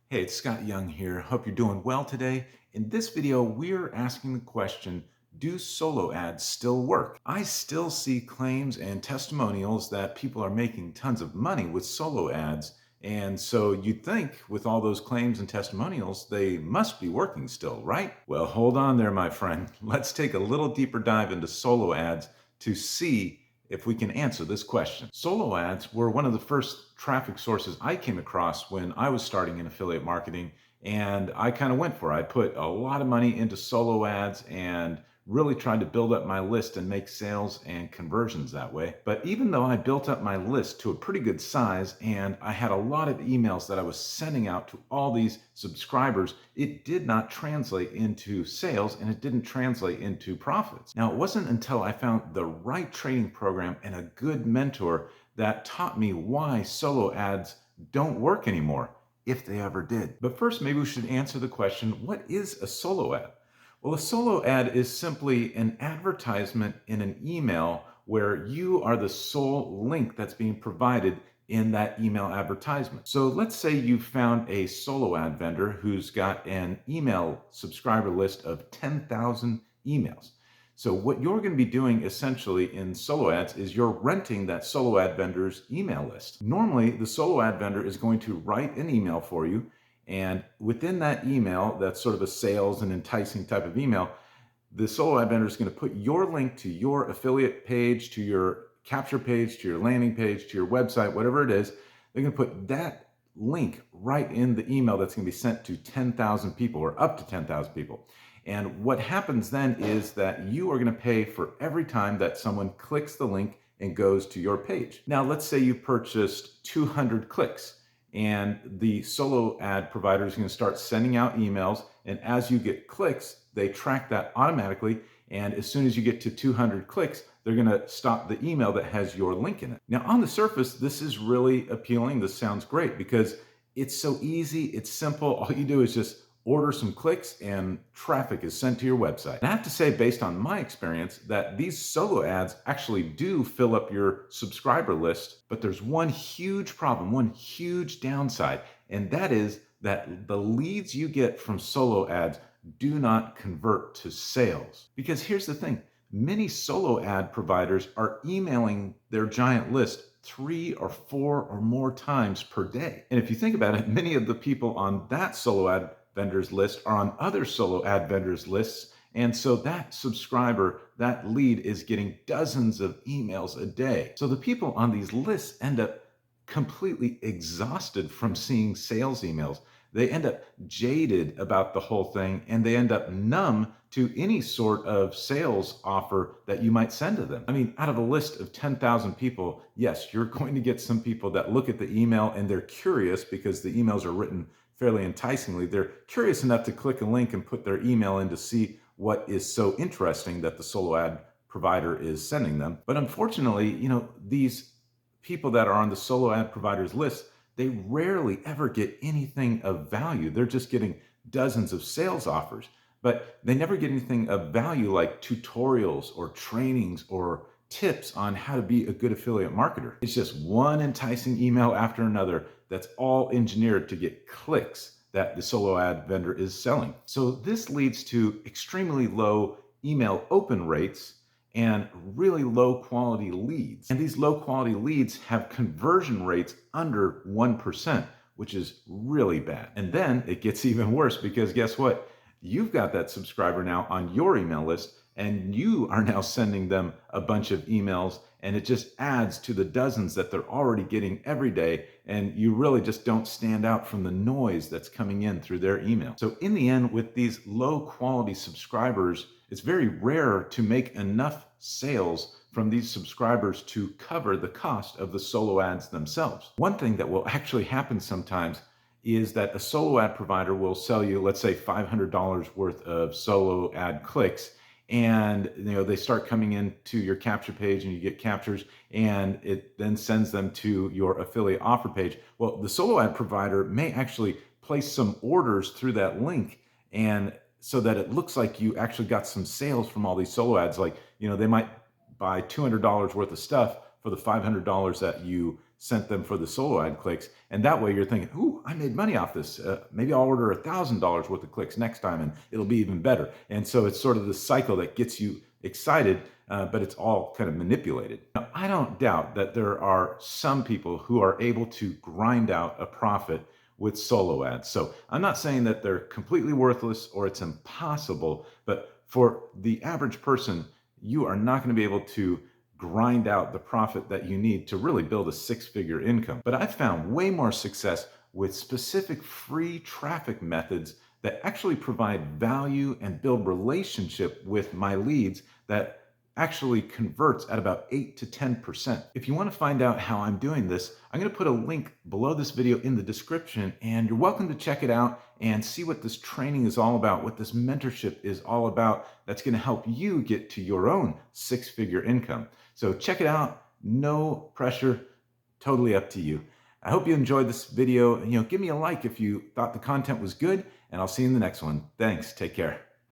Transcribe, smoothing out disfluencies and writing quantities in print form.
Hey, it's Scott Young here. Hope you're doing well today. In this video, we're asking the question, do solo ads still work? I still see claims and testimonials that people are making tons of money with solo ads. And so you'd think with all those claims and testimonials, they must be working still, right? Well, hold on there, my friend. Let's take a little deeper dive into solo ads to see if we can answer this question. Solo ads were one of the first traffic sources I came across when I was starting in affiliate marketing, and I kind of went for it. I put a lot of money into solo ads and really tried to build up my list and make sales and conversions that way. But even though I built up my list to a pretty good size and I had a lot of emails that I was sending out to all these subscribers, it did not translate into sales and it didn't translate into profits. Now, it wasn't until I found the right training program and a good mentor that taught me why solo ads don't work anymore, if they ever did. But first, maybe we should answer the question, what is a solo ad? Well, a solo ad is simply an advertisement in an email where you are the sole link that's being provided in that email advertisement. So let's say you found a solo ad vendor who's got an email subscriber list of 10,000 emails. So what you're going to be doing essentially in solo ads is you're renting that solo ad vendor's email list. Normally, the solo ad vendor is going to write an email for you, and within that email, that's sort of a sales and enticing type of email, the solo ad vendor is going to put your link to your affiliate page, to your capture page, to your landing page, to your website, whatever it is. They're going to put that link right in the email that's going to be sent to 10,000 people or up to 10,000 people. And what happens then is that you are going to pay for every time that someone clicks the link and goes to your page. Now, let's say you purchased 200 clicks and the solo ad provider is going to start sending out emails. And as you get clicks, they track that automatically. And as soon as you get to 200 clicks, they're going to stop the email that has your link in it. Now, on the surface, this is really appealing. This sounds great because it's so easy. It's simple. All you do is just order some clicks and traffic is sent to your website. And I have to say, based on my experience, that these solo ads actually do fill up your subscriber list, but there's one huge problem, one huge downside, and that is that the leads you get from solo ads do not convert to sales. Because here's the thing, many solo ad providers are emailing their giant list 3 or 4 or more times per day. And if you think about it, many of the people on that solo ad vendors list are on other solo ad vendors lists. And so that subscriber, that lead is getting dozens of emails a day. So the people on these lists end up completely exhausted from seeing sales emails. They end up jaded about the whole thing and they end up numb to any sort of sales offer that you might send to them. I mean, out of a list of 10,000 people, yes, you're going to get some people that look at the email and they're curious because the emails are written fairly enticingly. They're curious enough to click a link and put their email in to see what is so interesting that the solo ad provider is sending them. But unfortunately, these people that are on the solo ad providers list, they rarely ever get anything of value. They're just getting dozens of sales offers, but they never get anything of value like tutorials or trainings or tips on how to be a good affiliate marketer. It's just one enticing email after another that's all engineered to get clicks that the solo ad vendor is selling. So this leads to extremely low email open rates and really low quality leads. And these low quality leads have conversion rates under 1%, which is really bad. And then it gets even worse because guess what? You've got that subscriber now on your email list and you are now sending them a bunch of emails and it just adds to the dozens that they're already getting every day. And you really just don't stand out from the noise that's coming in through their email. So in the end, with these low quality subscribers, it's very rare to make enough sales from these subscribers to cover the cost of the solo ads themselves. One thing that will actually happen sometimes is that a solo ad provider will sell you, let's say $500 worth of solo ad clicks, and they start coming into your capture page and you get captures and it then sends them to your affiliate offer page. Well, the solo ad provider may actually place some orders through that link, and so that it looks like you actually got some sales from all these solo ads. Like, they might buy $200 worth of stuff for the $500 that you sent them for the solo ad clicks. And that way you're thinking, ooh, I made money off this. Maybe I'll order $1,000 worth of clicks next time and it'll be even better. And so it's sort of the cycle that gets you excited, but it's all kind of manipulated. Now, I don't doubt that there are some people who are able to grind out a profit with solo ads. So I'm not saying that they're completely worthless or it's impossible, but for the average person, you are not going to be able to grind out the profit that you need to really build a six-figure income. But I've found way more success with specific free traffic methods that actually provide value and build relationship with my leads that actually converts at about 8 to 10%. If you want to find out how I'm doing this, I'm going to put a link below this video in the description, and you're welcome to check it out and see what this training is all about, what this mentorship is all about that's going to help you get to your own six-figure income. So check it out. No pressure, totally up to you. I hope you enjoyed this video. Give me a like if you thought the content was good, and I'll see you in the next one. Thanks. Take care.